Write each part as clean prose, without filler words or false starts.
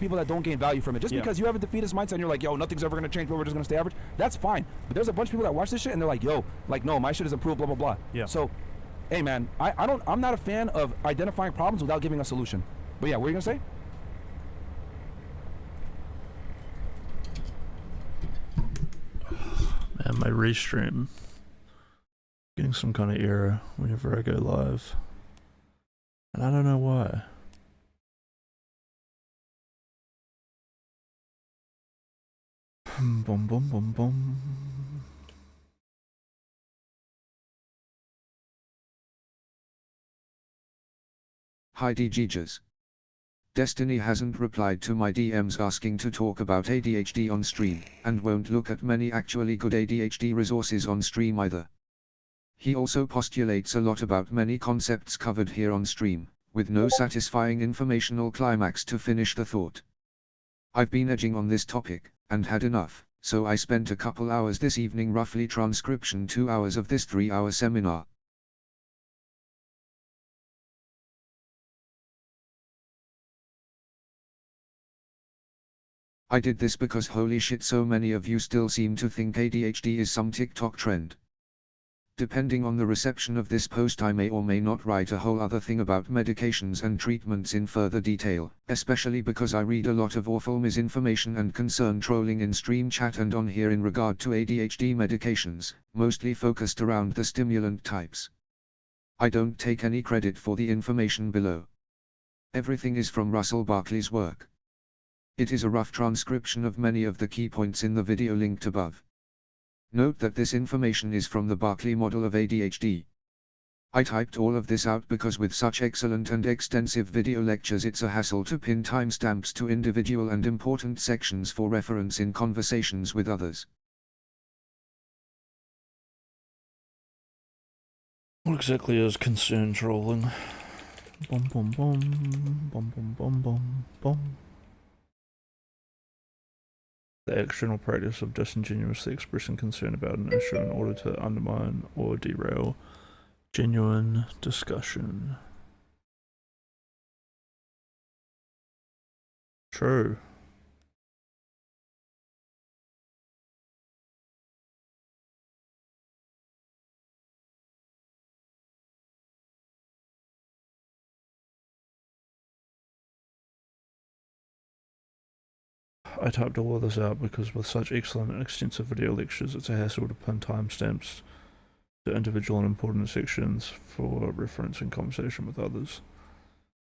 people that don't gain value from it. Just because you have a defeatist mindset and you're like, yo, nothing's ever gonna change, but we're just gonna stay average, that's fine. But there's a bunch of people that watch this shit and they're like, yo, like, no, my shit is improved, blah, blah, blah. Yeah. So, hey man, I'm not a fan of identifying problems without giving a solution. But yeah, what are you gonna say? Man, my restream getting some kind of error whenever I go live. And I don't know why. Boom, boom, boom, boom. Hi DGs. Destiny hasn't replied to my DMs asking to talk about ADHD on stream, and won't look at many actually good ADHD resources on stream either. He also postulates a lot about many concepts covered here on stream, with no satisfying informational climax to finish the thought. I've been edging on this topic, and had enough, so I spent a couple hours this evening roughly transcription 2 hours of this 3-hour seminar. I did this because holy shit, so many of you still seem to think ADHD is some TikTok trend. Depending on the reception of this post, I may or may not write a whole other thing about medications and treatments in further detail, especially because I read a lot of awful misinformation and concern trolling in stream chat and on here in regard to ADHD medications, mostly focused around the stimulant types. I don't take any credit for the information below. Everything is from Russell Barkley's work. It is a rough transcription of many of the key points in the video linked above. Note that this information is from the Barkley model of ADHD. I typed all of this out because with such excellent and extensive video lectures it's a hassle to pin timestamps to individual and important sections for reference in conversations with others. What exactly is concern trolling? Boom, boom, boom, boom, boom, boom, boom, boom. The external practice of disingenuously expressing concern about an issue in order to undermine or derail genuine discussion. True. I typed all of this out because with such excellent and extensive video lectures, it's a hassle to pin timestamps to individual and important sections for reference in conversation with others.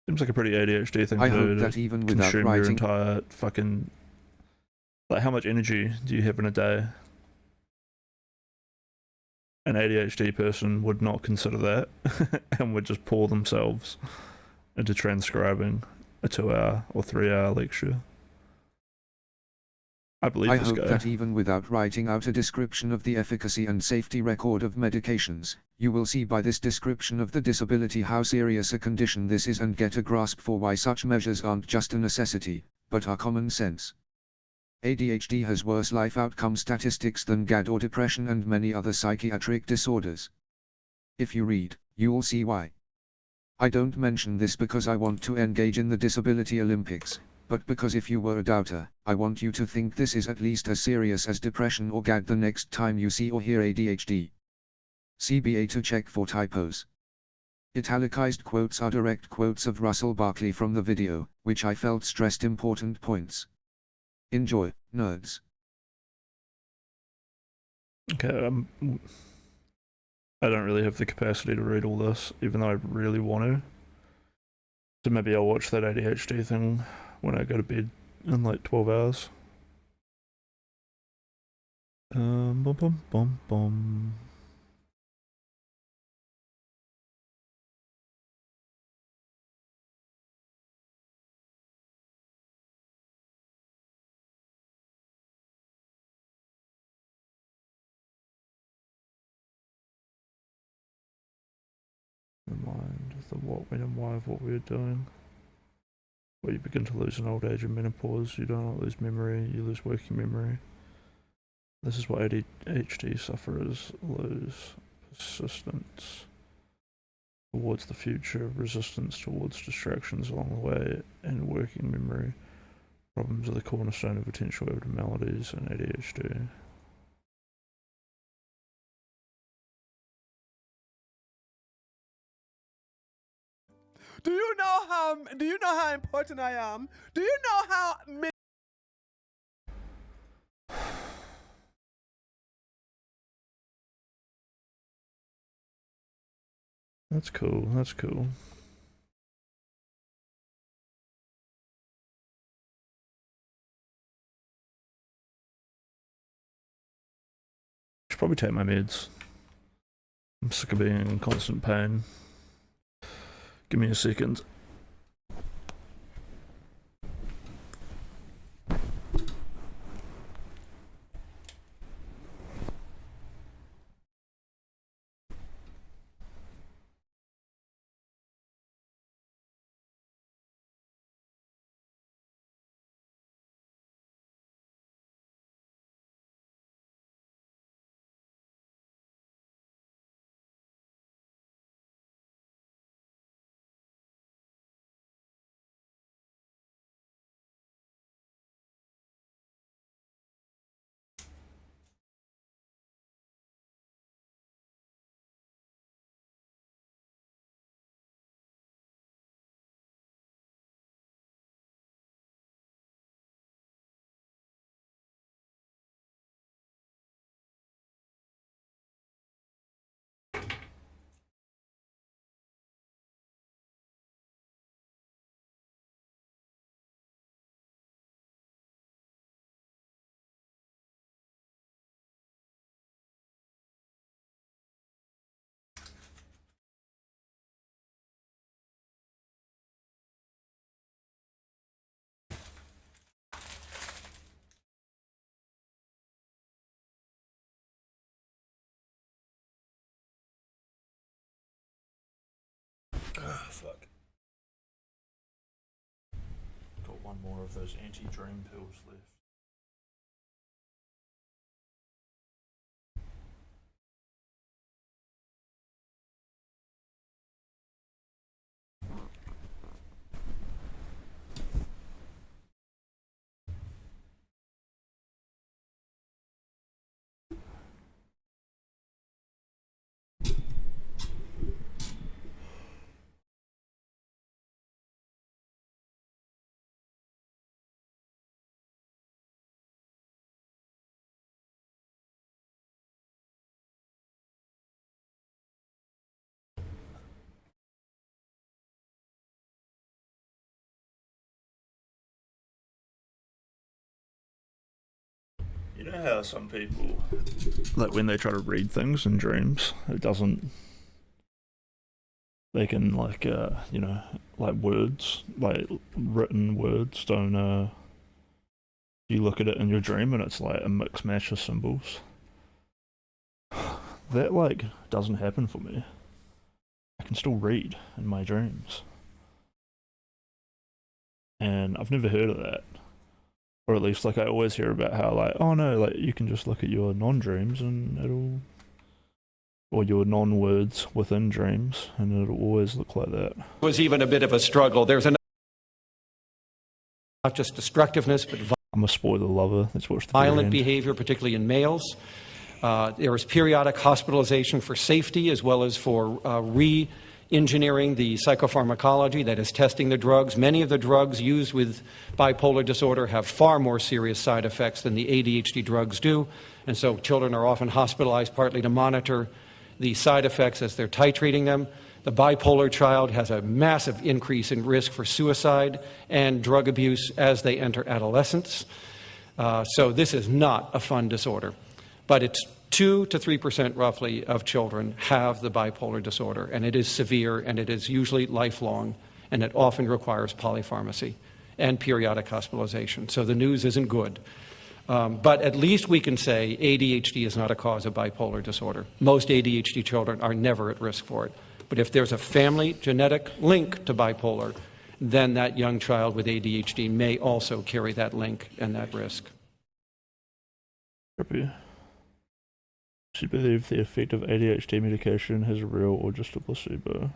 Seems like a pretty ADHD thing to do, that even without consume writing your entire fucking... Like, how much energy do you have in a day? An ADHD person would not consider that and would just pour themselves into transcribing a 2-hour or 3-hour lecture. I believe this guy. I hope that even without writing out a description of the efficacy and safety record of medications, you will see by this description of the disability how serious a condition this is and get a grasp for why such measures aren't just a necessity, but are common sense. ADHD has worse life outcome statistics than GAD or depression and many other psychiatric disorders. If you read, you'll see why. I don't mention this because I want to engage in the Disability Olympics, but because if you were a doubter, I want you to think this is at least as serious as depression or GAD the next time you see or hear ADHD. CBA to check for typos. Italicized quotes are direct quotes of Russell Barkley from the video, which I felt stressed important points. Enjoy, nerds. Okay, I don't really have the capacity to read all this, even though I really want to. So maybe I'll watch that ADHD thing when I go to bed in like 12 hours. Bum bum bum bum. Remind the what, when, and why of what we are doing. Where you begin to lose in old age and menopause, you don't lose memory, you lose working memory. This is what ADHD sufferers lose: persistence towards the future, resistance towards distractions along the way, and working memory. Problems are the cornerstone of potential abnormalities in ADHD. Do you know how important I am? Do you know how many That's cool, that's cool. Should probably take my meds. I'm sick of being in constant pain. Give me a second. Fuck. Got one more of those anti-dream pills left. You know how some people, like when they try to read things in dreams, it doesn't. They can like you know, like words, like written words don't you look at it in your dream and it's like a mix match of symbols. That like doesn't happen for me. I can still read in my dreams. And I've never heard of that. Or at least like I always hear about how like, oh no, like you can just look at your non-dreams and it'll, or your non-words within dreams and it'll always look like that. Was even a bit of a struggle. There's not just destructiveness, but I'm a spoiler lover. Let's watch the violent behavior, particularly in males. There is periodic hospitalization for safety as well as for re-engineering the psychopharmacology, that is testing the drugs. Many of the drugs used with bipolar disorder have far more serious side effects than the ADHD drugs do. And so children are often hospitalized partly to monitor the side effects as they're titrating them. The bipolar child has a massive increase in risk for suicide and drug abuse as they enter adolescence. So this is not a fun disorder. But it's 2 to 3% roughly of children have the bipolar disorder, and it is severe, and it is usually lifelong, and it often requires polypharmacy and periodic hospitalization. So the news isn't good. But at least we can say ADHD is not a cause of bipolar disorder. Most ADHD children are never at risk for it. But if there's a family genetic link to bipolar, then that young child with ADHD may also carry that link and that risk. Trippy. Do you believe the effect of ADHD medication is real or just a placebo?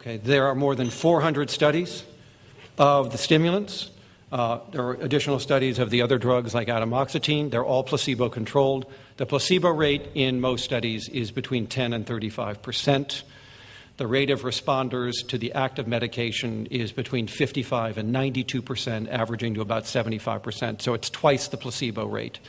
Okay, there are more than 400 studies of the stimulants. There are additional studies of the other drugs like atomoxetine. They're all placebo-controlled. The placebo rate in most studies is between 10 and 35%. The rate of responders to the active medication is between 55 and 92%, averaging to about 75%. So it's twice the placebo rate.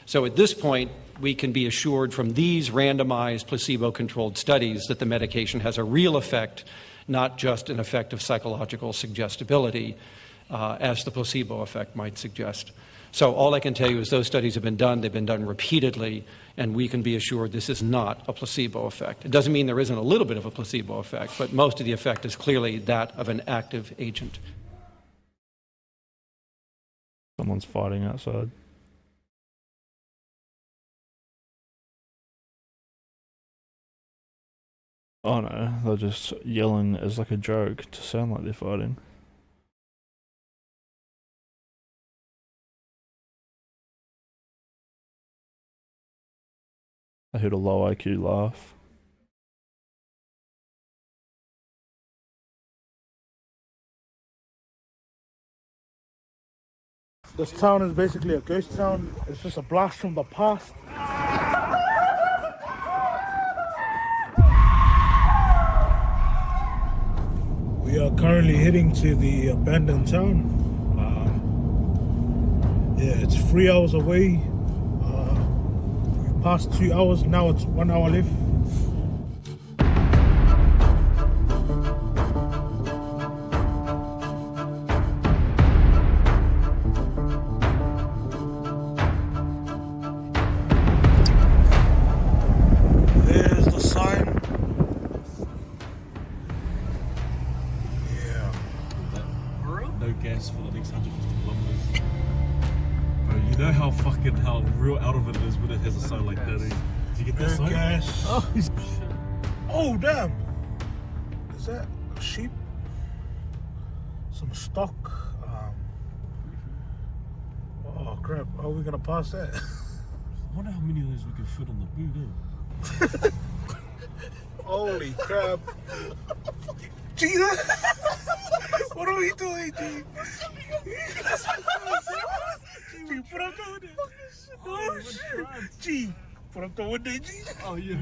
So at this point, we can be assured from these randomized placebo-controlled studies that the medication has a real effect, not just an effect of psychological suggestibility, as the placebo effect might suggest. So all I can tell you is those studies have been done, they've been done repeatedly, and we can be assured this is not a placebo effect. It doesn't mean there isn't a little bit of a placebo effect, but most of the effect is clearly that of an active agent. Someone's fighting outside. Oh no, they're just yelling as like a joke to sound like they're fighting. I heard a low IQ laugh. This town is basically a ghost town. It's just a blast from the past. We are currently heading to the abandoned town. Yeah, it's 3 hours away. We've passed 2 hours, now it's 1 hour left. There's the sign. Yeah. No gas for the next 150 kilometers. Bro, you know how real out of it is when it has a sign like that. Eh? Did you get that No sign? gas. Oh, shit. Oh, damn. Is that a sheep? Some stock? Oh, crap. How are we going to pass that? I wonder how many of those we can fit on the boot, eh? Holy crap. Gee, what are we doing, G? Gee, put up the window. Oh, shit. Gee, put up the window, G. Oh, yeah.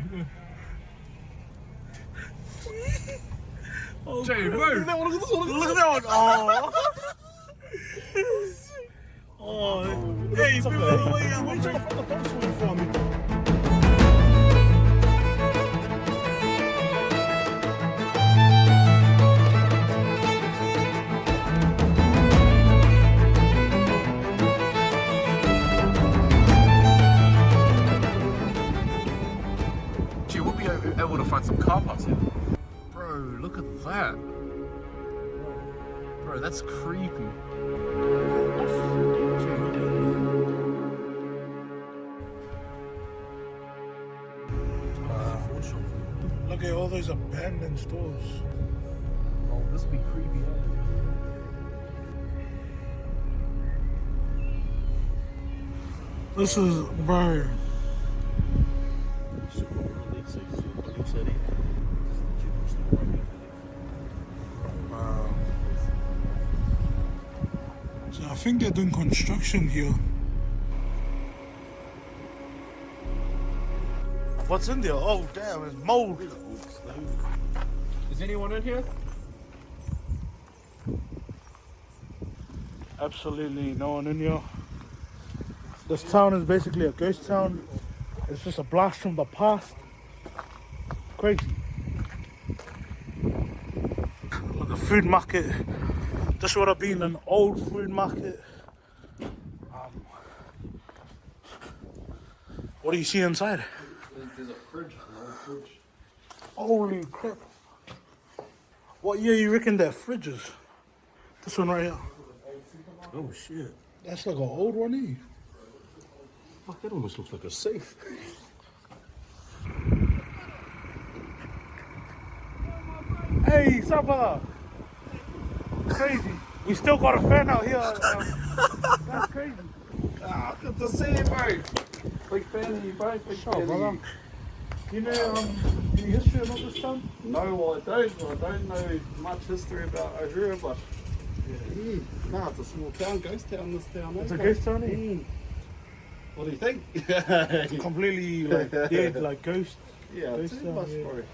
Oh, Jay, crap. bro. Look at that one. Look at that one. Oh. Oh. Hey, people, wait trying to find the dog swing for me. Gee, we'll be able to find some car parts here. Bro, look at that. Bro, that's creepy. Look at all those abandoned stores. Oh, this would be creepy, eh? This is, bro. Wow. So I think they're doing construction here. What's in there? Oh, damn, it's mold. Is anyone in here? Absolutely no one in here. This town is basically a ghost town. It's just a blast from the past. Crazy. Look, a food market. This would have been an old food market. What do you see inside? There's a fridge, an old fridge. Holy crap. What year you reckon that fridge is? This one right here. Oh, shit. That's like an old one, eh? Fuck, that almost looks like a safe. Hey, Sapa! Crazy. We still got a fan out here. That's crazy. Ah, good to see you, bro. Big fan of you, bro. Big fan of you. Do you know any history about this town? No, I don't know much history about Ohura, but no, it's a small town, ghost town. This town. It's a ghost town, eh? What do you think? Completely like dead, like ghost. Yeah, Ghost too town, much yeah. for it.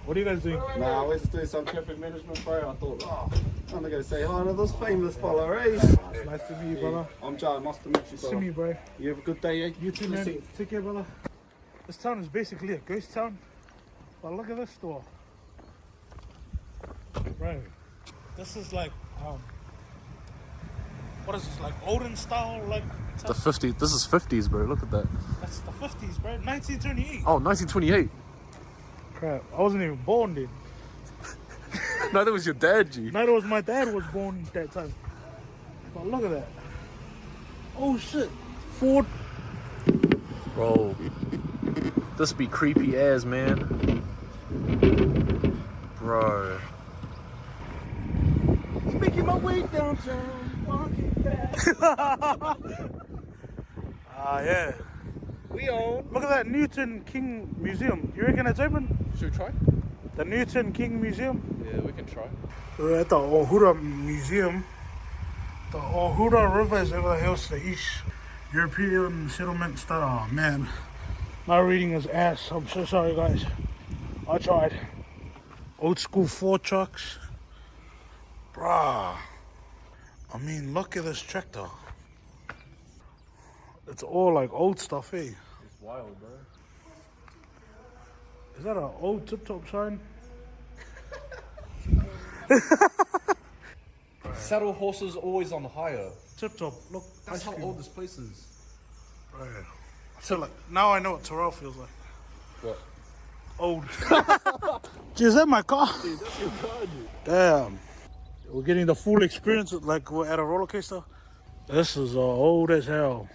What are you guys doing? Nah, we're just doing some traffic management, bro. I thought, I'm gonna go say hi to this famous fella, eh? Nice to meet you, brother. I'm Joe. Nice to meet you, See brother. me, bro. You have a good day, eh? You too, man. Take care, brother. This town is basically a ghost town. But look at this store. Bro, this is like, what is this, like olden style, like? The 50s. This is 50s, bro. Look at that. That's the 50s, bro. 1928. Oh, 1928. Crap, I wasn't even born then. No, that was your dad, G. Neither was my dad was born that time. But look at that. Oh shit. Ford. Bro, this be creepy as, man. Bro. Making my way downtown, walking fast. Yeah. We own. Look at that Newton King Museum. You reckon it's open? Should we try? The Newton King Museum? Yeah, we can try. We're at the Ohura Museum. The Ohura River is over the hills to the east. European settlements that are, man. My reading is ass. I'm so sorry, guys. I tried. Old school Ford trucks. Bruh. I mean, look at this tractor. It's all like old stuff, eh? It's wild, bro. Is that an old Tip Top sign? Saddle horses always on hire. Tip Top, look. That's ice how cream. old this place is. Right. I feel like now I know what Terrell feels like. What? Old. Gee, is that my car? Dude, that's your car, dude. Damn. We're getting the full experience like we're at a roller coaster. This is old as hell.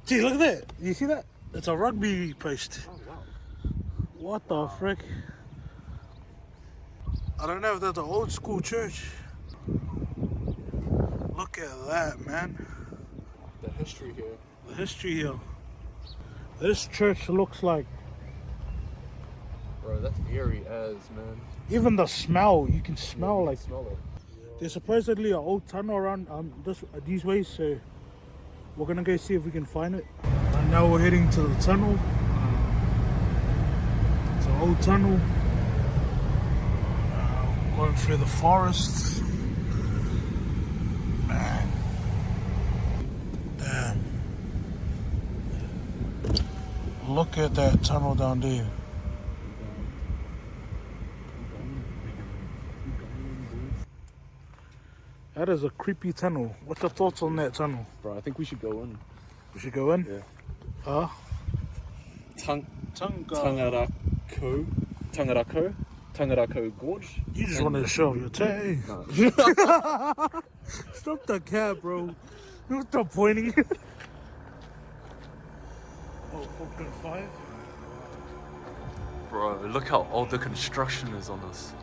Gee, look at that. You see that? It's a rugby post. Oh, wow. What the frick? I don't know if that's an old school church. Look at that, man. The history here. The history here. This church looks like, Bro, that's eerie as, man. even the smell, you can smell like, Smell it. there's supposedly an old tunnel around these ways, so we're gonna go see if we can find it. And now we're heading to the tunnel. It's an old tunnel. Going through the forest. Man. Damn. Look at that tunnel down there. That is a creepy tunnel. What's your thoughts on that tunnel? Bro, I think we should go in. We should go in? Yeah. Tangarako Gorge. You just wanted to show your tay. No. Stop the cab, bro. Don't stop pointing. Oh, 4.5. Bro, look how old the construction is on this.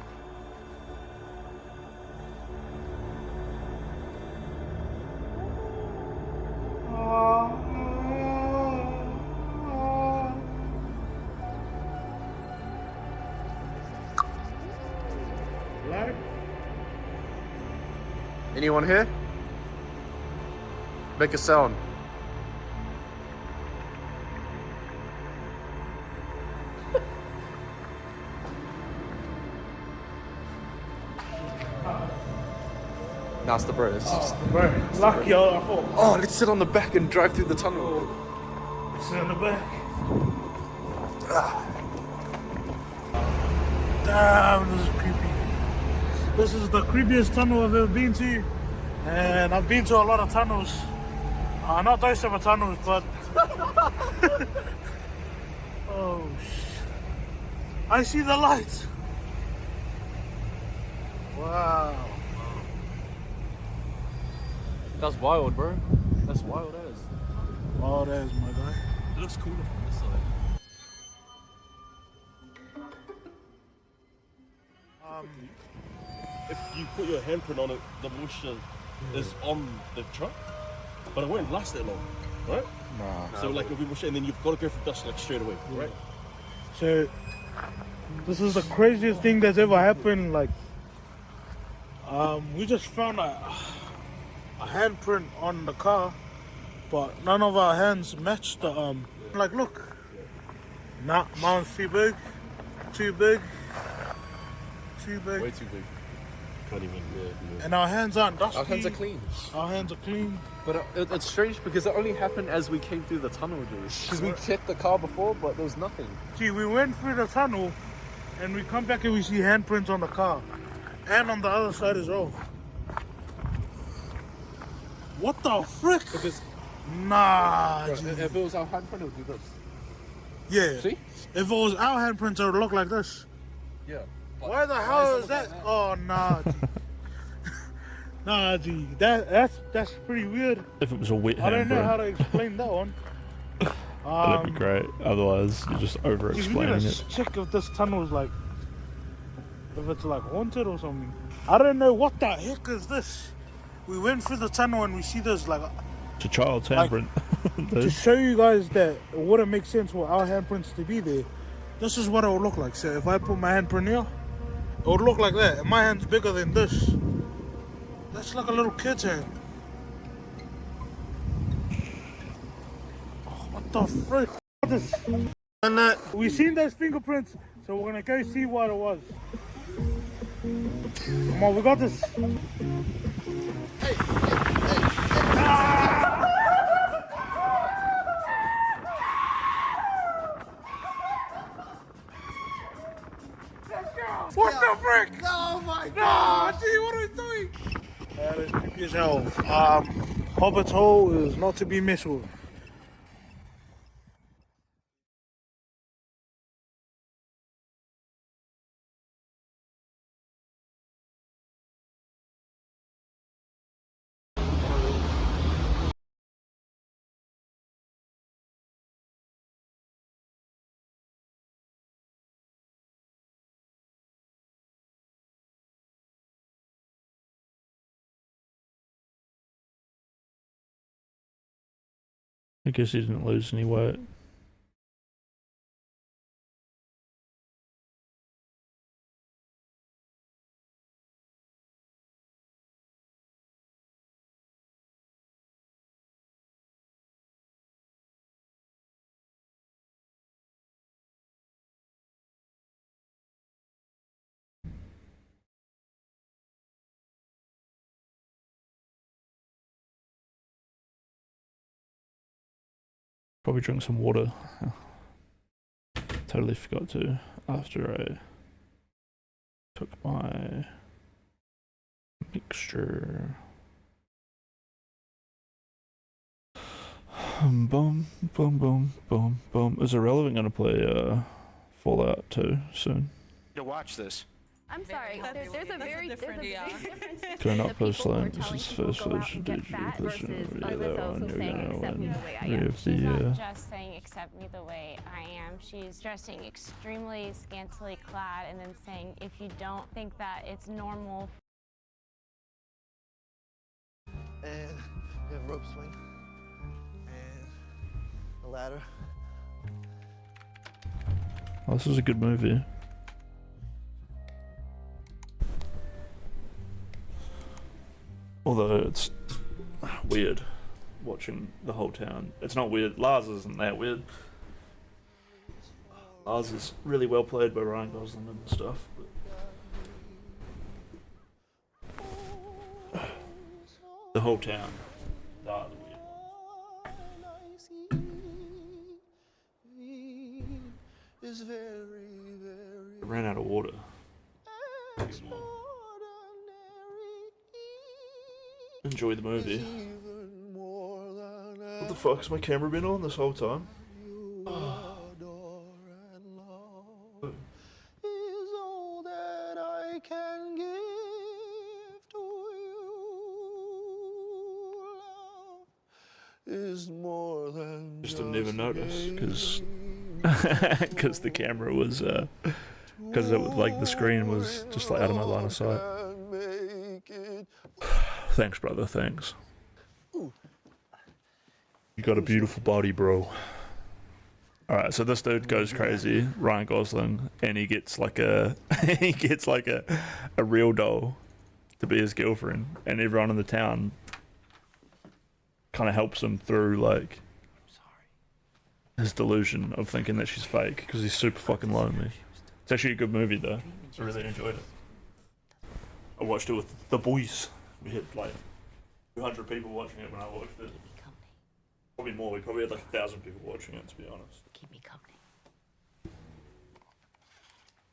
Black? Anyone here? Make a sound. Nah, it's the bro. It's just... Bro, lucky, I thought. Oh, let's sit on the back and drive through the tunnel. Sit in the back. Damn, this is creepy. This is the creepiest tunnel I've ever been to. And I've been to a lot of tunnels. Not those type of tunnels, but... oh, I see the lights. Wow. That's wild, bro. That's wild as. Oh, that is my guy. It looks cooler from this side. If you put your handprint on it, the moisture is on the truck, but it won't last that long, right? Nah. So like when people shit, and then you've got to go for dust like straight away, right? So this is the craziest thing that's ever happened. Like, we just found a handprint on the car, but none of our hands matched the Like, look, nah, mine's too big, too big, too big. Way too big. Can't even. Yeah. And our hands aren't dusty. Our hands are clean. Our hands are clean. But it's strange because it only happened as we came through the tunnel, dude. Because we checked the car before, but there was nothing. See, we went through the tunnel, and we come back and we see handprints on the car, and on the other side as well. What the frick? Because Nah, bro, G. if it was our handprint, it would do this. Yeah. See? If it was our handprints, it would look like this. Yeah. But Why the why hell does is it that? look like Oh, nah, G. Nah, G. That's pretty weird. If it was a wet I don't know how handprint, to explain that one. that'd be great. Otherwise, you're just We over-explaining gotta it. check if this tunnel is like, if it's like haunted or something. I don't know what the heck is this. We went through the tunnel and we see this like. It's a child's Like, handprint. To Dude. show you guys that it wouldn't make sense for our handprints to be there, this is what it would look like. So if I put my handprint here, it would look like that. And my hand's bigger than this. That's like a little kid's hand. Oh, what the frick? What is and we seen those fingerprints, so we're gonna go see what it was. Come on, we got this. What the frick? Oh my god! Gee, what are we doing? That is creepy as hell. Hobbit's Hole is not to be messed with. I guess he didn't lose any weight. Probably drink some water. Totally forgot to after I took my mixture. Boom, boom, boom, boom, boom. Is Irrelevant gonna play Fallout 2 soon? To watch this. I'm sorry. There's a very difference. Can I not the post people who are link? This telling is people first go out version. and get Did you fat listen versus to the others video? also And you're saying gonna accept me win the way I three am. of She's the not just saying accept me the way I am. She's dressing extremely scantily clad and then saying if you don't think that it's normal. And we have a rope swing and a ladder. Oh, this is a good movie. Although it's weird watching the whole town. It's not weird. Lars isn't that weird. Lars is really well played by Ryan Gosling and stuff. But the whole town. Ah, the weird. Is very, It ran out of water. Enjoy the movie. What the fuck has my camera been on this whole time? is all that I can give to you. Love is more than Just didn't even notice because the camera was because it was like the screen was just like out of my line of sight. make it. Make it. Thanks, brother. Thanks. Ooh. You got a beautiful body, bro. Alright, so this dude goes crazy, Ryan Gosling, and he gets like a a real doll to be his girlfriend, and everyone in the town kind of helps him through like his delusion of thinking that she's fake because he's super fucking lonely. It's actually a good movie though. I really enjoyed it. I watched it with the boys. We had like 200 people watching it when I watched it. Probably more. We probably had like 1,000 people watching it, to be honest. Keep me company.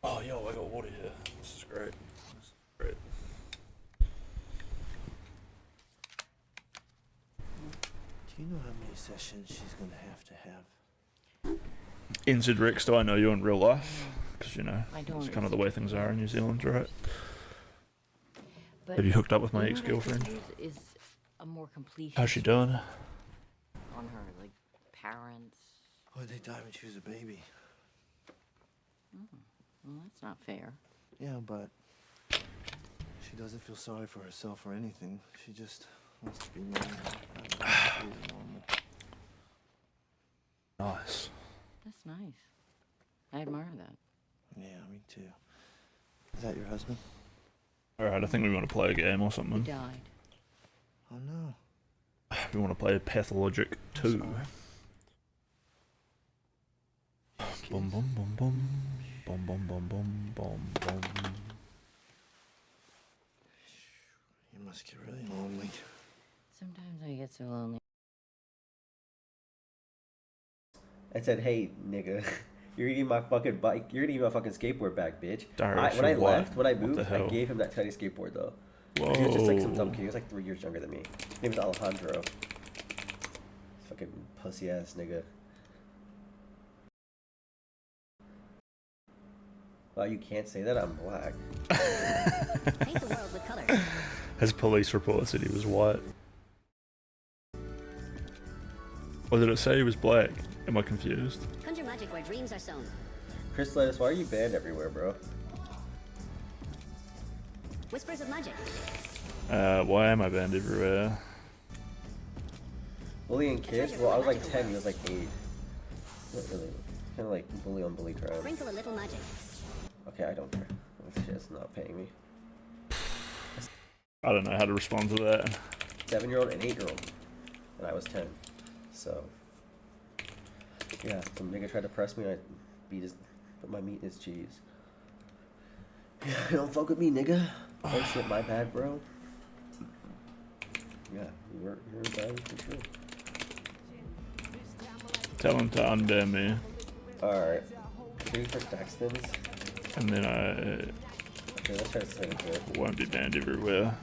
Oh, yo, I got water here. This is great. This is great. Do you know how many sessions she's gonna have to have? NZ Rex, do I know you in real life? Because, you know, I don't. it's kind of the way things are in New Zealand, right? But Have you hooked up with my you know what I ex-girlfriend? could use is a more complete How's she doing? on her, like parents. Oh, they died when she was a baby. Well, that's not fair. Yeah, but she doesn't feel sorry for herself or anything. She just wants to be normal. Nice. That's nice. I admire that. Yeah, me too. Is that your husband? Alright, I think we want to play a game or He something. died. Oh no. We want to play Pathologic 2. Boom, boom, boom, boom. Boom, boom, boom, boom, boom, boom. You must get really lonely. Sometimes I get so lonely. I said, hey, nigga, you're eating my fucking bike. You're gonna eat my fucking skateboard back, bitch. Darius, When I what? left, when I What the moved, I hell? gave him that tiny skateboard, though. Whoa. He was just like some dumb kid. He was like 3 years younger than me. His name was Alejandro. Fucking pussy-ass nigga. Wow, you can't say that? I'm black. Paint the world with colors. His police report said he was white. Or did it say he was black? Am I confused? Conjure magic where dreams are sown. Chris Lettuce, why are you banned everywhere, bro? Whispers of magic. Why am I banned everywhere? Bullying kids? Well, I was like 10, he was like 8. Not really. Kind of like bully on bully crime. Sprinkle a little magic. Okay, I don't care. This shit's not paying me. I don't know how to respond to that. 7-year-old and 8-year-old. And I was 10. So, yeah, some nigga tried to press me and I put my meat in his cheese. Yeah, don't fuck with me, nigga. Oh shit, my bad, bro. Yeah, you're bad for sure. Tell him to unban me. Alright. Three for Daxtons. And then Okay, let's try to set it good. won't be banned everywhere.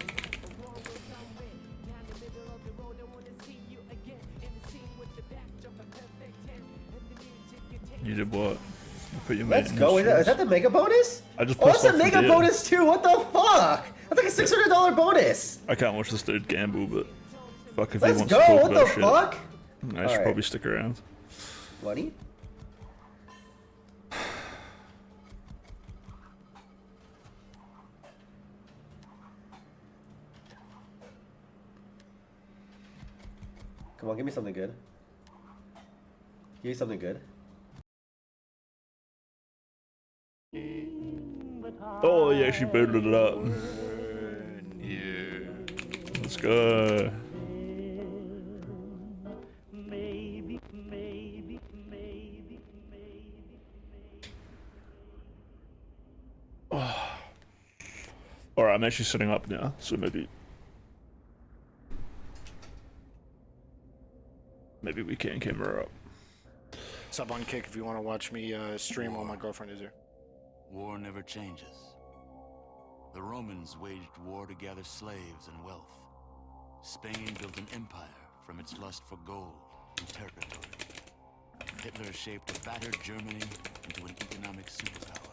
You did what? You put your Let's mate in go. his Is that shoes. the mega bonus? I just Oh, pressed that's a off mega the deal. bonus too. What the fuck? That's like a $600 bonus. I can't watch this dude gamble, but fuck if Let's he wants go. to talk What about the shit. fuck? I should Alright. probably stick around. Money? Come on, give me something good. Give me something good. Oh, he actually booted it up. Let's go. Alright, I'm actually sitting up now, so maybe we can camera up. Sub on Kick if you want to watch me stream while my girlfriend is here. War never changes. The Romans waged war to gather slaves and wealth. Spain built an empire from its lust for gold and territory. Hitler shaped a battered Germany into an economic superpower.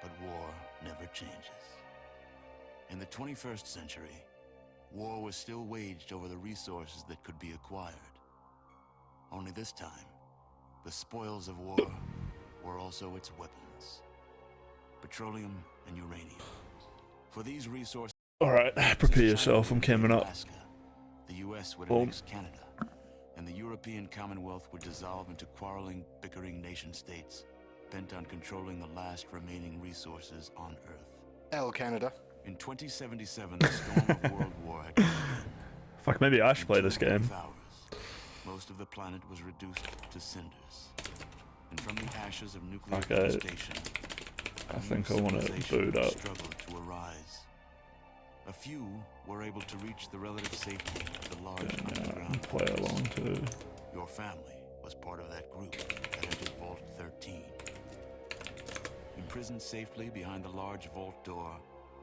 But war never changes. In the 21st century, war was still waged over the resources that could be acquired. Only this time, the spoils of war were also its weapons. Petroleum and uranium. For these resources... Alright, prepare yourself, I'm camming up. The US would Boom. annex Canada. and the European Commonwealth would dissolve into quarreling, bickering nation-states, bent on controlling the last remaining resources on Earth. Hell, Canada. In 2077, the storm of World War had come. Fuck, maybe I should play this In 2 game. brief hours, most of the planet was reduced to cinders. And from the ashes of nuclear Okay. devastation, I think I want to boot up. struggled to arise. A few were able to reach the relative safety of the large underground Play along too. Your family was part of that group that entered Vault 13. Imprisoned safely behind the large vault door,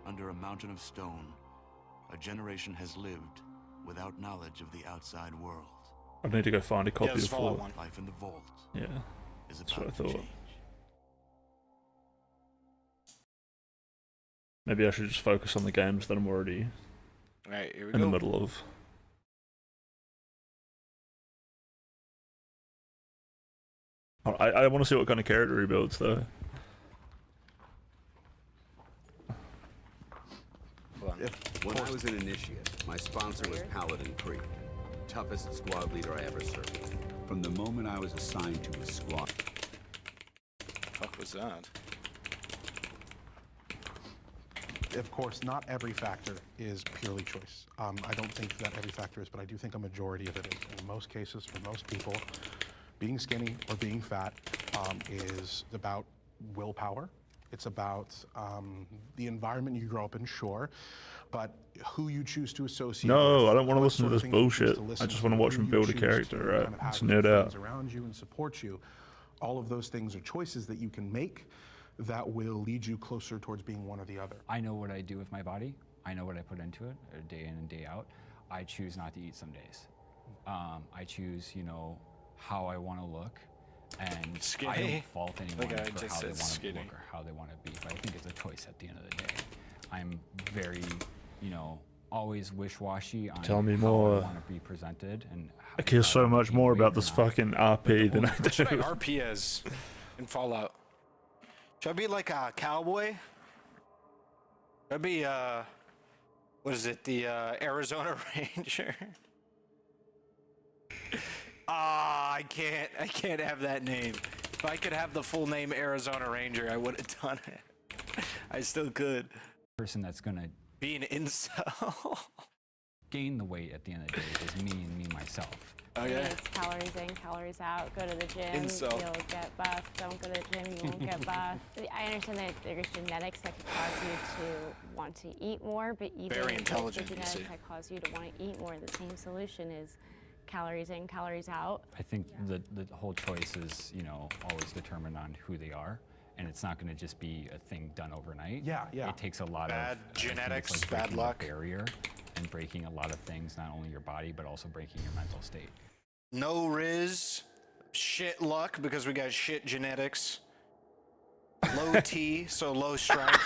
under a mountain of stone, a generation has lived without knowledge of the outside world. I need to go find a copy of Fallout. Life in the vault. Yeah, is that's what I about to thought. change. Maybe I should just focus on the games that I'm already Alright, here we in go. the middle of. I want to see what kind of character he builds though. When I was an initiate, my sponsor was Paladin Creek, toughest squad leader I ever served. From the moment I was assigned to his squad. Fuck was that? Of course, not every factor is purely choice. I don't think that every factor is, but I do think a majority of it is. In most cases, for most people, being skinny or being fat is about willpower. It's about the environment you grow up in, sure, but who you choose to associate No, with, I don't want to what listen to sort of this things you choose bullshit. to I listen just to, want to watch who him you build a choose character, to right? kind of have It's as nerd friends out. around you and support you. All of those things are choices that you can make that will lead you closer towards being one or the other. I know what I do with my body. I know what I put into it day in and day out. I choose not to eat some days. I choose, you know, how I want to look. And I Skinny. don't fault anyone The guy for just how they said want to skinny. look or how they want to be, but I think it's a choice at the end of the day. I'm very, you know, always wish-washy on Tell me how more. I want to be presented and how I care so much more about this fucking RP than I What should I do. RP as in Fallout? Should I be like a cowboy? Should I be what is it? The Arizona Ranger? I can't have that name. If I could have the full name Arizona Ranger, I would have done it. I still could. person that's gonna Be an incel. gain the weight at the end of the day is me and me myself. Okay. It's calories in, calories out. Go to the gym, Incel. you'll get buff. Don't go to the gym, you won't get buff. I understand that there's genetics that could cause you to want to eat more, but even Very with intelligent, the you genetics see. that cause you to want to eat more, the same solution is calories in, calories out. I think the whole choice is, you know, always determined on who they are, and it's not going to just be a thing done overnight. Yeah, yeah. It takes a lot Bad of I think genetics, it's like bad breaking the luck. barrier and breaking a lot of things, not only your body but also breaking your mental state. No Riz, shit luck because we got shit genetics. Low T, so low strength.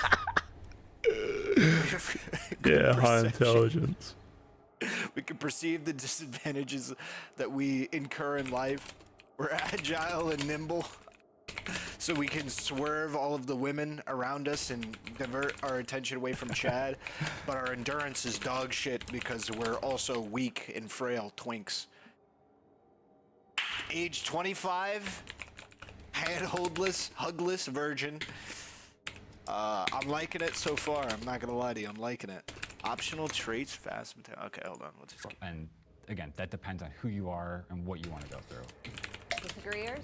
Yeah, high Perception. intelligence. We can perceive the disadvantages that we incur in life. We're agile and nimble, so we can swerve all of the women around us and divert our attention away from Chad. But our endurance is dog shit because we're also weak and frail twinks. Age 25, handholdless, hugless virgin. I'm liking it so far. I'm not gonna lie to you. I'm liking it. Optional traits, fast. Okay, hold on. Let's just. And again, that depends on who you are and what you want to go through. Disagreeers?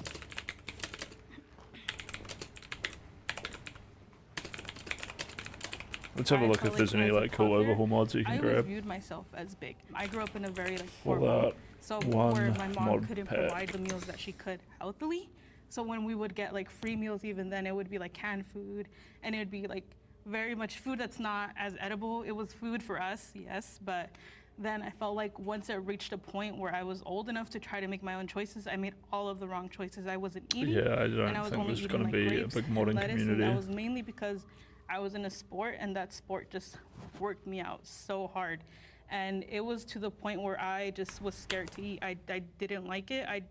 Let's have a look if there's any like cool overhaul mods you can I always grab. viewed myself as big. I grew up in a very like Pull poor home, out so one where my mom mod couldn't pack. provide the meals that she could healthily. So when we would get like free meals, even then it would be like canned food, and it would be like very much food that's not as edible. It was food for us, yes, but then I felt like once it reached a point where I was old enough to try to make my own choices, I made all of the wrong choices. I wasn't eating, Yeah, I and don't I was think only there's eating gonna like be a grapes big and modding lettuce, and community. that was mainly because I was in a sport, and that sport just worked me out so hard. And it was to the point where I just was scared to eat. I didn't like it. I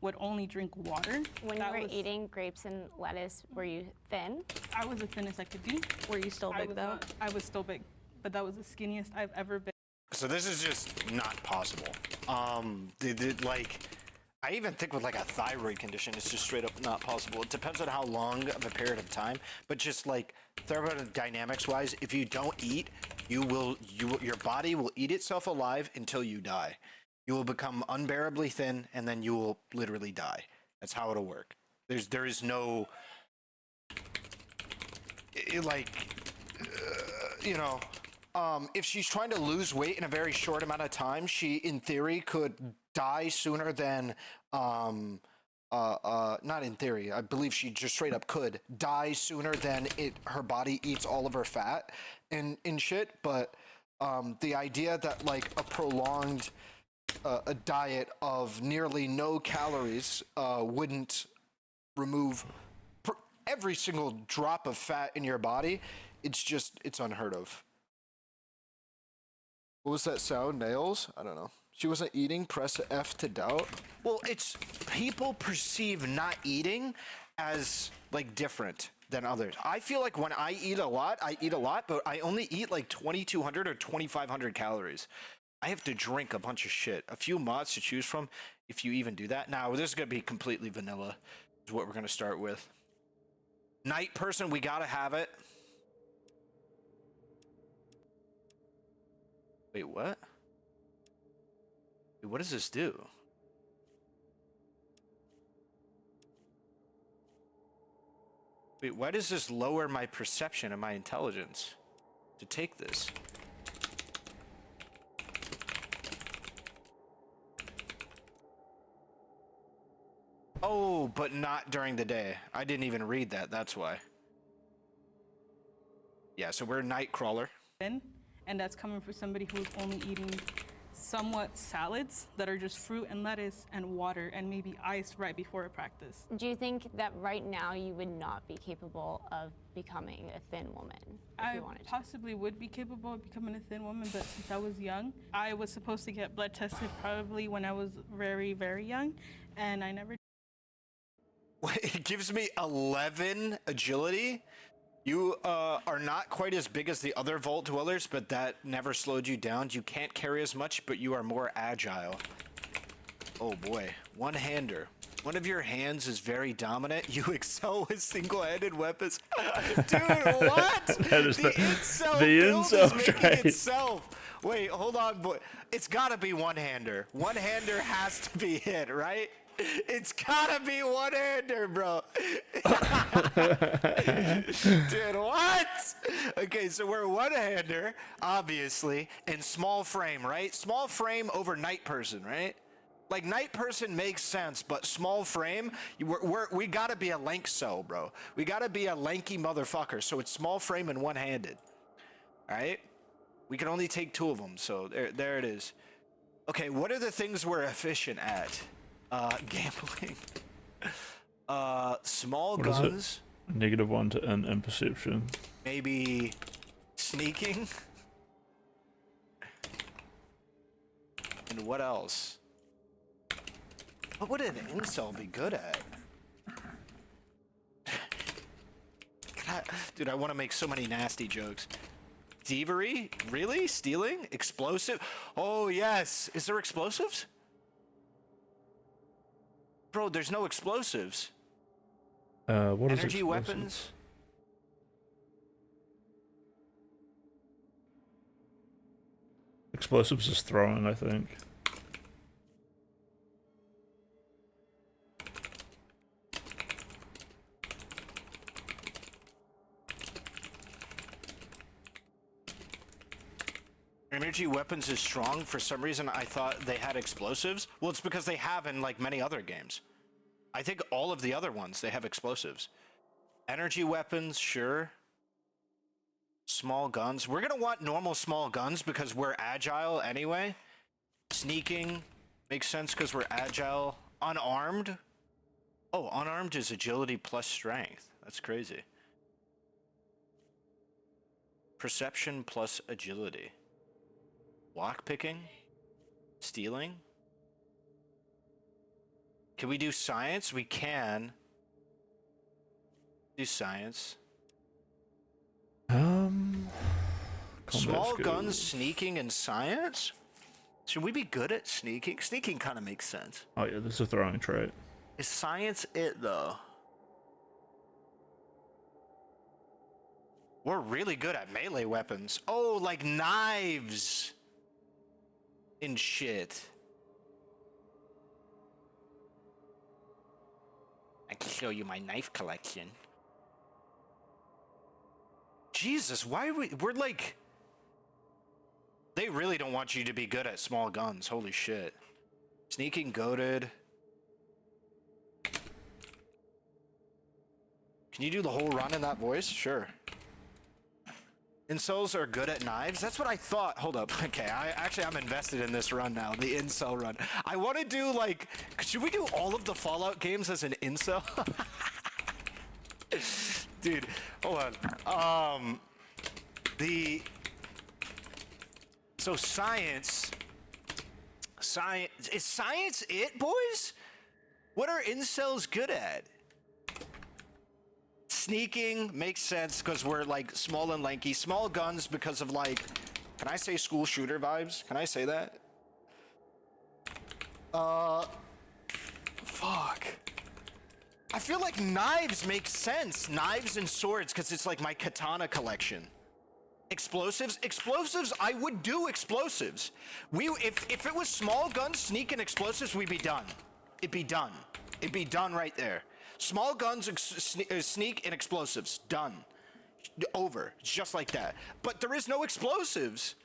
would only drink water. When you were eating grapes and lettuce, were you thin? I was as thin as I could be. Were you still big though? I was still big, but that was the skinniest I've ever been. so this is just not possible. Like, I even think with like a thyroid condition, it's just straight up not possible. It depends on how long of a period of time, but just like thermodynamics wise, if you don't eat, your body will eat itself alive until you die. You will become unbearably thin, and then you will literally die. That's how it'll work. There is no, you know, if she's trying to lose weight in a very short amount of time, she, in theory, could die sooner than, not in theory, I believe she just straight up could die sooner than her body eats all of her fat and shit, but, the idea that, like, a prolonged, a diet of nearly no calories, wouldn't remove every single drop of fat in your body, it's unheard of. What was that sound? Nails? I don't know. She wasn't eating. Press F to doubt. Well, it's people perceive not eating as like different than others. I feel like when I eat a lot, but I only eat like 2,200 or 2,500 calories. I have to drink a bunch of shit. A few mods to choose from, if you even do that. Now, this is going to be completely vanilla, is what we're going to start with. Night person, we got to have it. Wait, what? Wait, what does this do? Wait, why does this lower my perception and my intelligence to take this? Oh, but not during the day. I didn't even read that, that's why. Yeah, so we're Nightcrawler. And that's coming from somebody who's only eating somewhat salads that are just fruit and lettuce and water and maybe ice right before a practice. Do you think that right now you would not be capable of becoming a thin woman if you wanted to? Possibly would be capable of becoming a thin woman, but since I was young, I was supposed to get blood tested probably when I was very, very young, and I never. It gives me 11 agility. You are not quite as big as the other Vault Dwellers, but that never slowed you down. You can't carry as much, but you are more agile. Oh boy, one-hander. One of your hands is very dominant. You excel with single-handed weapons. Dude, what? That is the incel the build incel is making trait. itself. Wait, hold on, boy. It's gotta be one-hander. One-hander has to be hit, right? It's gotta be one-hander, bro. Dude, what? Okay, so we're one-hander, obviously, and small frame, right? Small frame over night person, right? Like, night person makes sense, but small frame, we gotta be a lank cell, bro. We gotta be a lanky motherfucker, so it's small frame and one-handed. Alright? We can only take 2 of them, so there it is. Okay, what are the things we're efficient at? Gambling. Small What is guns. it? -1 to in perception. Maybe sneaking. And what else? What would an incel be good at? God, dude, I want to make so many nasty jokes. Thievery? Really? Stealing? Explosive? Oh, yes. Is there explosives? Bro, there's no explosives. What is Energy explosive? weapons? Explosives is throwing, I think. Energy weapons is strong. For some reason, I thought they had explosives. Well, it's because they have in, like, many other games. I think all of the other ones, they have explosives. Energy weapons, sure. Small guns. We're going to want normal small guns because we're agile anyway. Sneaking makes sense because we're agile. Unarmed. Oh, unarmed is agility plus strength. That's crazy. Perception plus agility. Lockpicking? Stealing? Can we do science? We can. Do science. Small skills. guns, sneaking, and science? Should we be good at sneaking? Sneaking kind of makes sense. Oh yeah, this is a throwing trait. Is science it, though? We're really good at melee weapons. Oh, like knives and shit. I can show you my knife collection. Jesus, why are we're like... They really don't want you to be good at small guns. Holy shit. Sneaking, goated. Can you do the whole run in that voice? Sure. Incels are good at knives? That's what I thought. Hold up. Okay, I'm invested in this run now. The incel run. I want to do like... Should we do all of the Fallout games as an incel? Dude, hold on. So science... Is science it, boys? What are incels good at? Sneaking makes sense because we're like small and lanky. Small guns because of like, can I say school shooter vibes? Can I say that? Fuck. I feel like knives make sense. Knives and swords because it's like my katana collection. Explosives? Explosives, I would do explosives. If it was small guns, sneak, and explosives, we'd be done. It'd be done. It'd be done right there. Small guns, sneak, and explosives. Done. Over. It's just like that. But there is no explosives.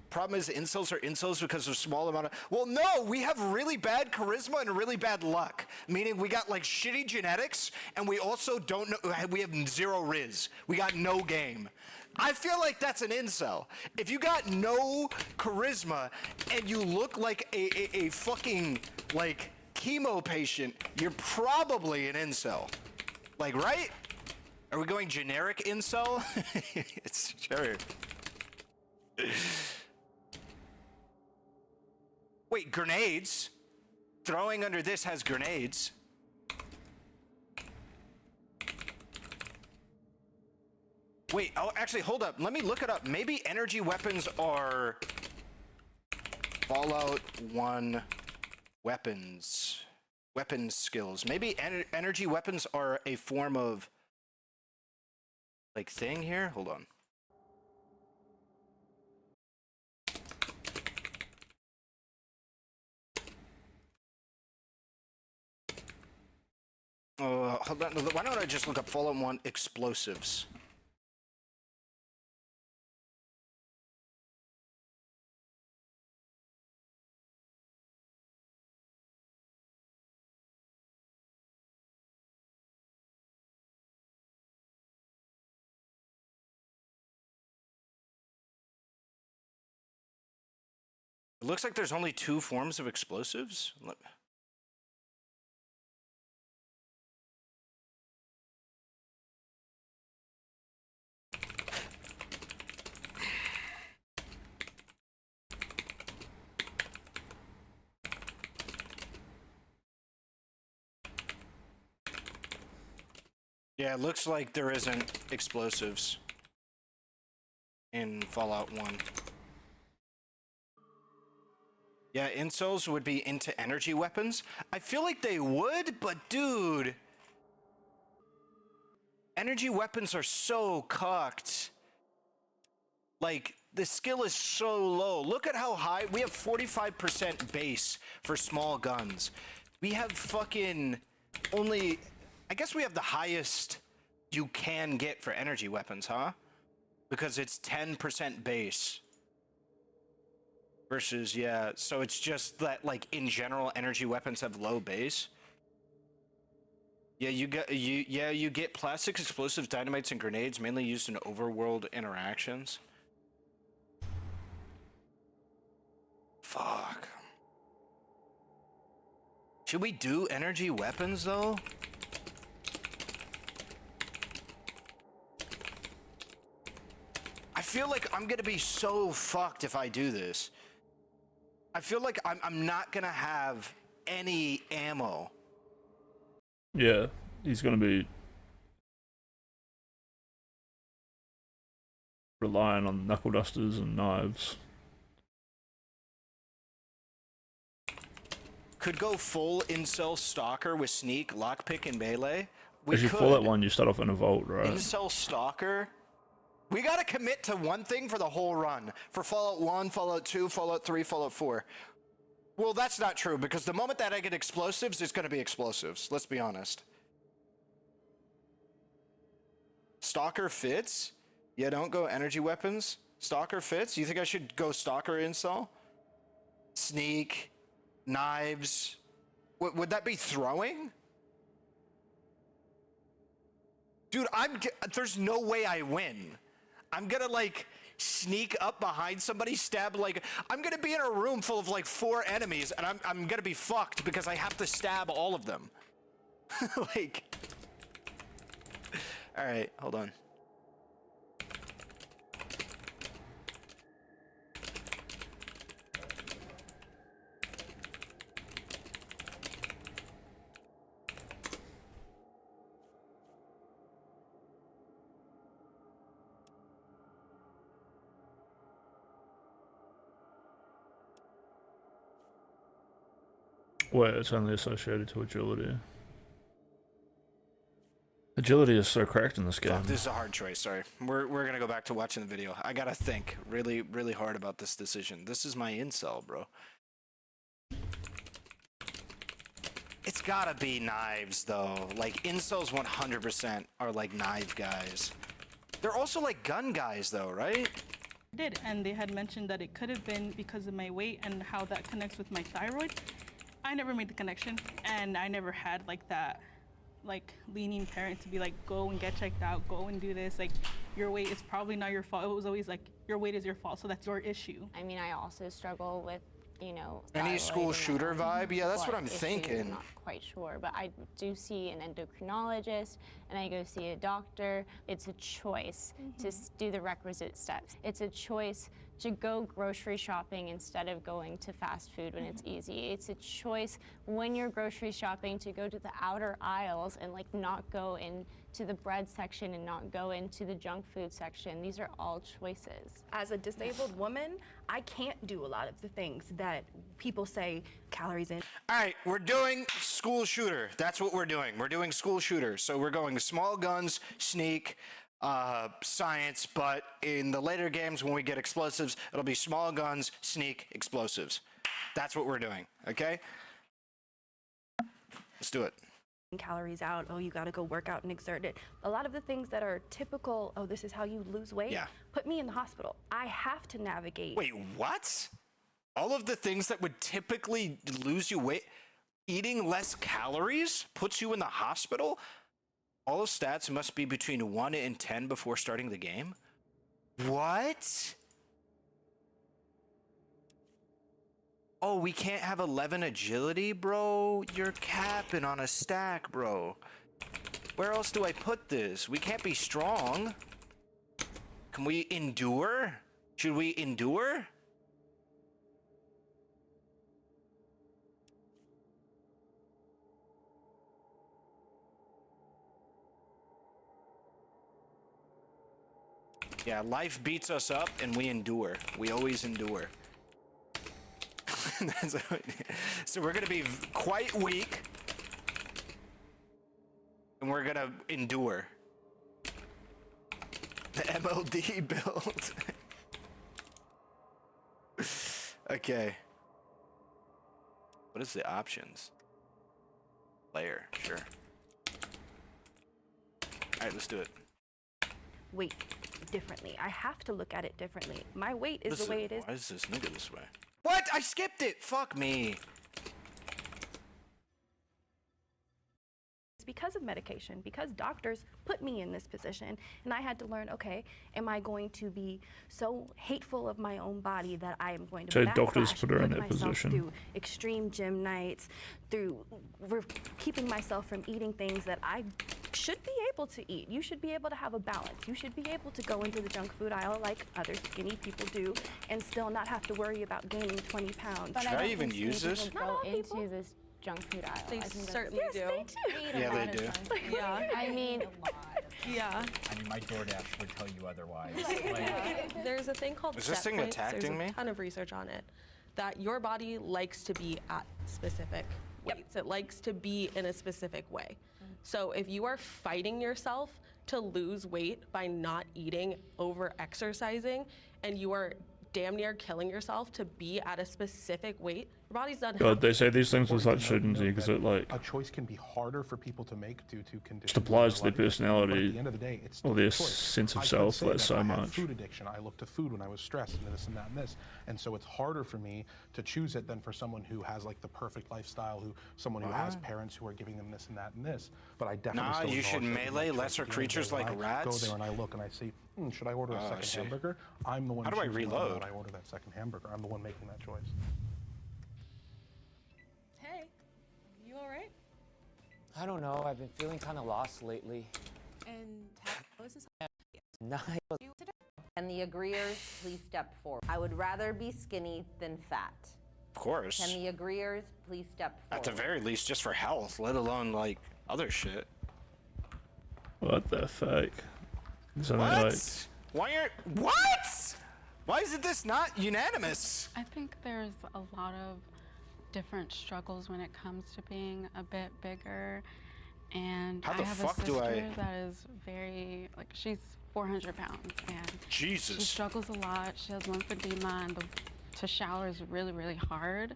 Problem is, incels are incels because of small amount of... Well, no, we have really bad charisma and really bad luck. Meaning we got, like, shitty genetics, and we also don't know... We have zero riz. We got no game. I feel like that's an incel. If you got no charisma, and you look like a fucking, like, chemo patient, you're probably an incel. Like, right? Are we going generic incel? It's sure. Wait, grenades? Throwing under this has grenades. Wait, oh, actually, hold up. Let me look it up. Maybe energy weapons are Fallout 1 weapons. Weapons skills. Maybe energy weapons are a form of, like, thing here? Hold on. Hold on. Why don't I just look up Fallout 1 explosives? It looks like there's only 2 forms of explosives. Yeah, it looks like there isn't explosives in Fallout 1. Yeah, incels would be into energy weapons. I feel like they would, but dude, energy weapons are so cocked. Like, the skill is so low. Look at how high. We have 45% base for small guns. We have fucking only... I guess we have the highest you can get for energy weapons, huh? Because it's 10% base. Versus, yeah, so it's just that, like, in general, energy weapons have low base. Yeah, you get plastics, explosives, dynamites, and grenades, mainly used in overworld interactions. Fuck. Should we do energy weapons, though? I feel like I'm gonna be so fucked if I do this. I feel like I'm not gonna have any ammo. Yeah, he's gonna be relying on knuckle dusters and knives. Could go full incel stalker with sneak, lockpick, and melee. As you fall at one, you start off in a vault, right? Incel stalker. We gotta commit to one thing for the whole run. For Fallout 1, Fallout 2, Fallout 3, Fallout 4. Well, that's not true, because the moment that I get explosives, it's gonna be explosives. Let's be honest. Stalker fits? Yeah, don't go energy weapons. Stalker fits? You think I should go stalker incel? Sneak, knives. Would that be throwing? Dude, there's no way I win. I'm gonna like sneak up behind somebody, stab like, I'm gonna be in a room full of like 4 enemies and I'm gonna be fucked because I have to stab all of them. Like, all right, hold on. Wait, it's only associated to agility. Agility is so cracked in this game. Fuck, this is a hard choice, sorry. We're gonna go back to watching the video. I gotta think really, really hard about this decision. This is my incel, bro. It's gotta be knives, though. Like, incels 100% are like knife guys. They're also like gun guys, though, right? Did, and they had mentioned that it could have been because of my weight and how that connects with my thyroid. I never made the connection, and I never had like that like leaning parent to be like, go and get checked out, go and do this, like your weight is probably not your fault. It was always like, your weight is your fault, so that's your issue. I mean, I also struggle with, you know, Any school shooter vibe? Yeah, that's what I'm issue, thinking. I'm not quite sure, but I do see an endocrinologist and I go see a doctor. It's a choice to do the requisite steps. It's a choice to go grocery shopping instead of going to fast food when it's easy. It's a choice when you're grocery shopping to go to the outer aisles and like not go into the bread section and not go into the junk food section. These are all choices. As a disabled woman, I can't do a lot of the things that people say calories in. All right, we're doing school shooter. That's what we're doing. We're doing school shooter. So we're going small guns, sneak, science, but in the later games when we get explosives, it'll be small guns, sneak, explosives. That's what we're doing, okay? Let's do it. Calories out, oh, you gotta go work out and exert it. A lot of the things that are typical, oh, this is how you lose weight, put me in the hospital. I have to navigate. Wait, what? All of the things that would typically lose you weight, eating less calories puts you in the hospital? All the stats must be between 1 and 10 before starting the game? What? Oh, we can't have 11 agility, bro? You're capping on a stack, bro. Where else do I put this? We can't be strong. Can we endure? Should we endure? Yeah, life beats us up and we endure. We always endure. So we're gonna be quite weak and we're gonna endure. The MLD build. Okay. What is the options? Layer, sure. Alright, let's do it. Weight differently. I have to look at it differently. My weight is the way it is. Why is this nigga this way? What? I skipped it! Fuck me. It's because of medication, because doctors put me in this position, and I had to learn, okay, am I going to be so hateful of my own body that I am going to So doctors put her in that myself position. through extreme gym nights, through keeping myself from eating things that I should be able to eat. You should be able to have a balance. You should be able to go into the junk food aisle like other skinny people do and still not have to worry about gaining 20 pounds. But Should I even use this? Go into this junk food aisle. They I think certainly that's- do. Yeah, they do. Yeah, I mean, Yeah. I mean, my DoorDash would tell you otherwise. There's a thing called Is this set thing points. attacking There's me? a ton of research on it. That your body likes to be at specific weights. It likes to be in a specific way. So if you are fighting yourself to lose weight by not eating, over exercising, and you are damn near killing yourself to be at a specific weight, your body's done. God, they say these things with such certainty because it like A choice can be harder for people to make due to conditions. just applies to their But at personality the end of the day, it's or still their a choice. sense I of could self say like that so I had much. food addiction. I looked to food when I was stressed and this and that and this, and so it's harder for me to choose it than for someone who has like the perfect lifestyle, someone who has parents who are giving them this and that and this. But I definitely Nah, still you should acknowledge that melee my choice lesser at the end of the creatures day, when like I rats. Go there and I look and I see, should I order a Oh, I second see. hamburger? I'm the one. How do I choosing whether or reload? not I order that second hamburger. I'm the one making that choice. Hey, you all right? I don't know. I've been feeling kind of lost lately. And how is this? Nice. And the agreeers, please step forward. I would rather be skinny than fat. Of course. Can the agreeers please step forward? At the very least, just for health, let alone like other shit. What the fuck? Something What? like Why are what? Why is it this not unanimous? I think there's a lot of different struggles when it comes to being a bit bigger. And How I the have fuck a do sister I- that is very, like, she's 400 pounds. And Jesus. she struggles a lot. She has lymphedema, and to shower is really, really hard.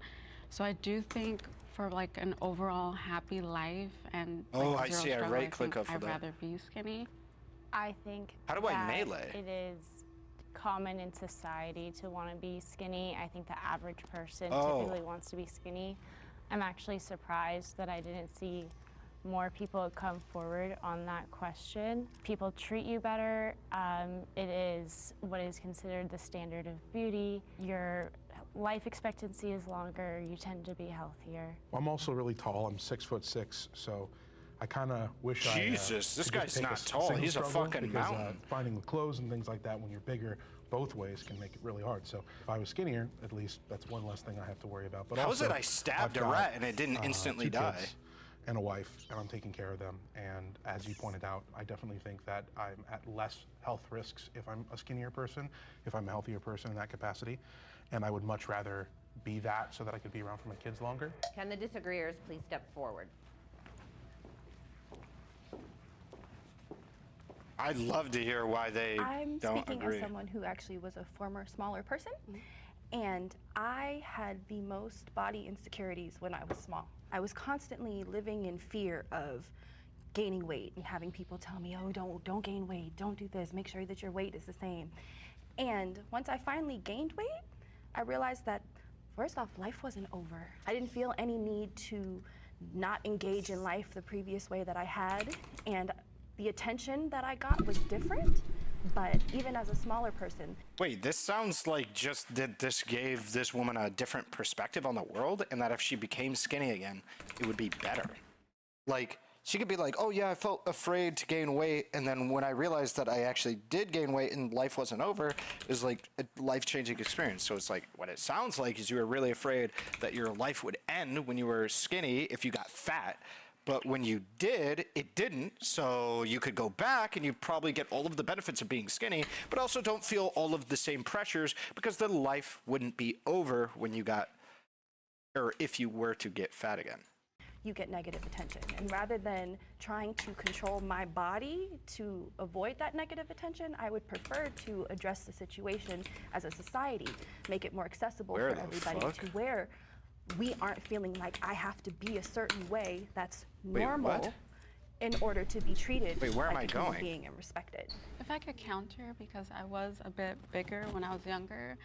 So I do think for like an overall happy life and like, Oh, I zero see. I struggle, right-click think off of I'd that. rather be skinny. I think How do I that melee? it is common in society to want to be skinny. I think the average person Oh. typically wants to be skinny. I'm actually surprised that I didn't see more people come forward on that question. People treat you better. It is what is considered the standard of beauty. Your life expectancy is longer. You tend to be healthier. I'm also really tall. I'm 6'6", so I kind of wish Jesus, this could just guy's take not a tall. single He's a struggle fucking because, mountain. finding the clothes and things like that when you're bigger, both ways can make it really hard. So if I was skinnier, at least that's one less thing I have to worry about. But How is also, it I stabbed I've a got, rat and it didn't instantly 2 die? kids and a wife, and I'm taking care of them. And as you pointed out, I definitely think that I'm at less health risks if I'm a skinnier person, if I'm a healthier person in that capacity. And I would much rather be that so that I could be around for my kids longer. Can the disagreeers please step forward? I'd love to hear why they I'm don't speaking agree. as someone who actually was a former smaller person, and I had the most body insecurities when I was small. I was constantly living in fear of gaining weight and having people tell me, oh, don't gain weight, don't do this, make sure that your weight is the same. And once I finally gained weight, I realized that first off, life wasn't over. I didn't feel any need to not engage in life the previous way that I had, and the attention that I got was different, but even as a smaller person. Wait, this sounds like just that this gave this woman a different perspective on the world, and that if she became skinny again, it would be better. Like, she could be like, oh yeah, I felt afraid to gain weight, and then when I realized that I actually did gain weight and life wasn't over, it was like a life-changing experience. So it's like, what it sounds like is you were really afraid that your life would end when you were skinny if you got fat. But when you did, it didn't, so you could go back and you'd probably get all of the benefits of being skinny, but also don't feel all of the same pressures because the life wouldn't be over when you got, or if you were to get fat again. You get negative attention. And rather than trying to control my body to avoid that negative attention, I would prefer to address the situation as a society, make it more accessible Where for the everybody fuck? to where we aren't feeling like I have to be a certain way that's Wait, normal what? in order to be treated Wait, where am like I a human going? being and respected. If I could counter, because I was a bit bigger when I was younger,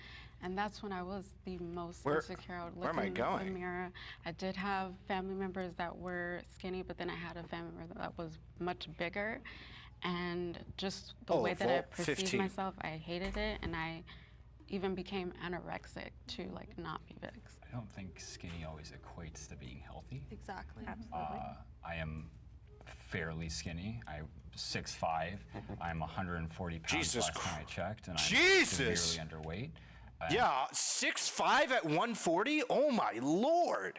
and that's when I was the most insecure. I would where look am I in going? the mirror. I did have family members that were skinny, but then I had a family member that was much bigger, and just the way that I Vault perceived 15. myself, I hated it, and I even became anorexic to like not be big. I don't think skinny always equates to being healthy. Exactly. I am fairly skinny. I'm 6'5". I'm 140 pounds Jesus last time I checked, and I'm Jesus! severely underweight. Yeah, 6'5" at 140? Oh my lord!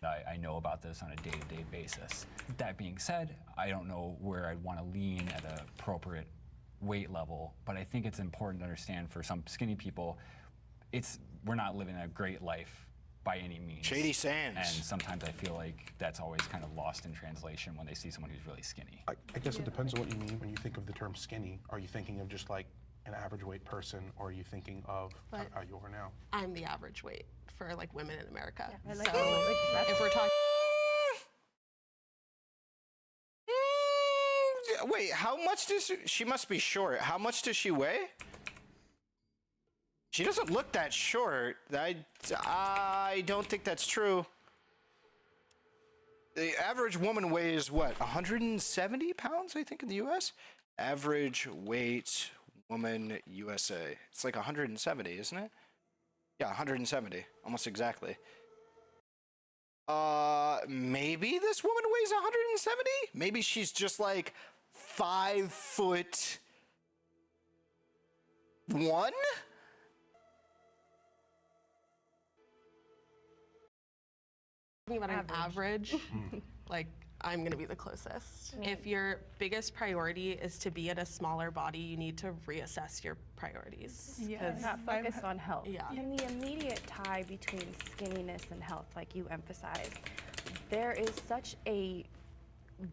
I know about this on a day-to-day basis. That being said, I don't know where I'd want to lean at an appropriate weight level, but I think it's important to understand for some skinny people, we're not living a great life by any means. Shady Sands. And sometimes I feel like that's always kind of lost in translation when they see someone who's really skinny. I guess it depends on what you mean when you think of the term skinny. Are you thinking of just like an average weight person, or are you thinking of But how you are now? I'm the average weight for like women in America. I like so that. if we're talking. Wait, how much does she must be short? How much does she weigh? She doesn't look that short. I don't think that's true. The average woman weighs what, 170 pounds, I think, in the U.S.? Average weight woman USA. It's like 170, isn't it? Yeah, 170, almost exactly. Maybe this woman weighs 170? Maybe she's just like 5'1"? Talking about an average, like I'm gonna be the closest. If your biggest priority is to be in a smaller body, you need to reassess your priorities. Yeah, not focused on health. Yeah. And the immediate tie between skinniness and health, like you emphasized, there is such a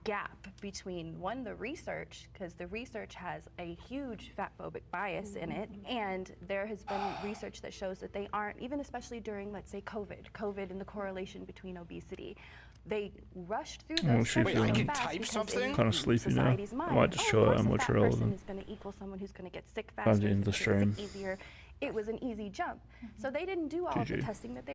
gap between, one, the research, because the research has a huge fat-phobic bias in it, and there has been research that shows that they aren't, even especially during, let's say, COVID and the correlation between obesity. They rushed through Oh, those she studies feeling so fast because in kind of sleepy now. society's I mind, might just of show her course how a much fat person relevant. is going to equal someone who's going to get sick By faster, the end of the who's gonna get stream. sick easier. It was an easy jump. So they didn't do all of the GG. testing that they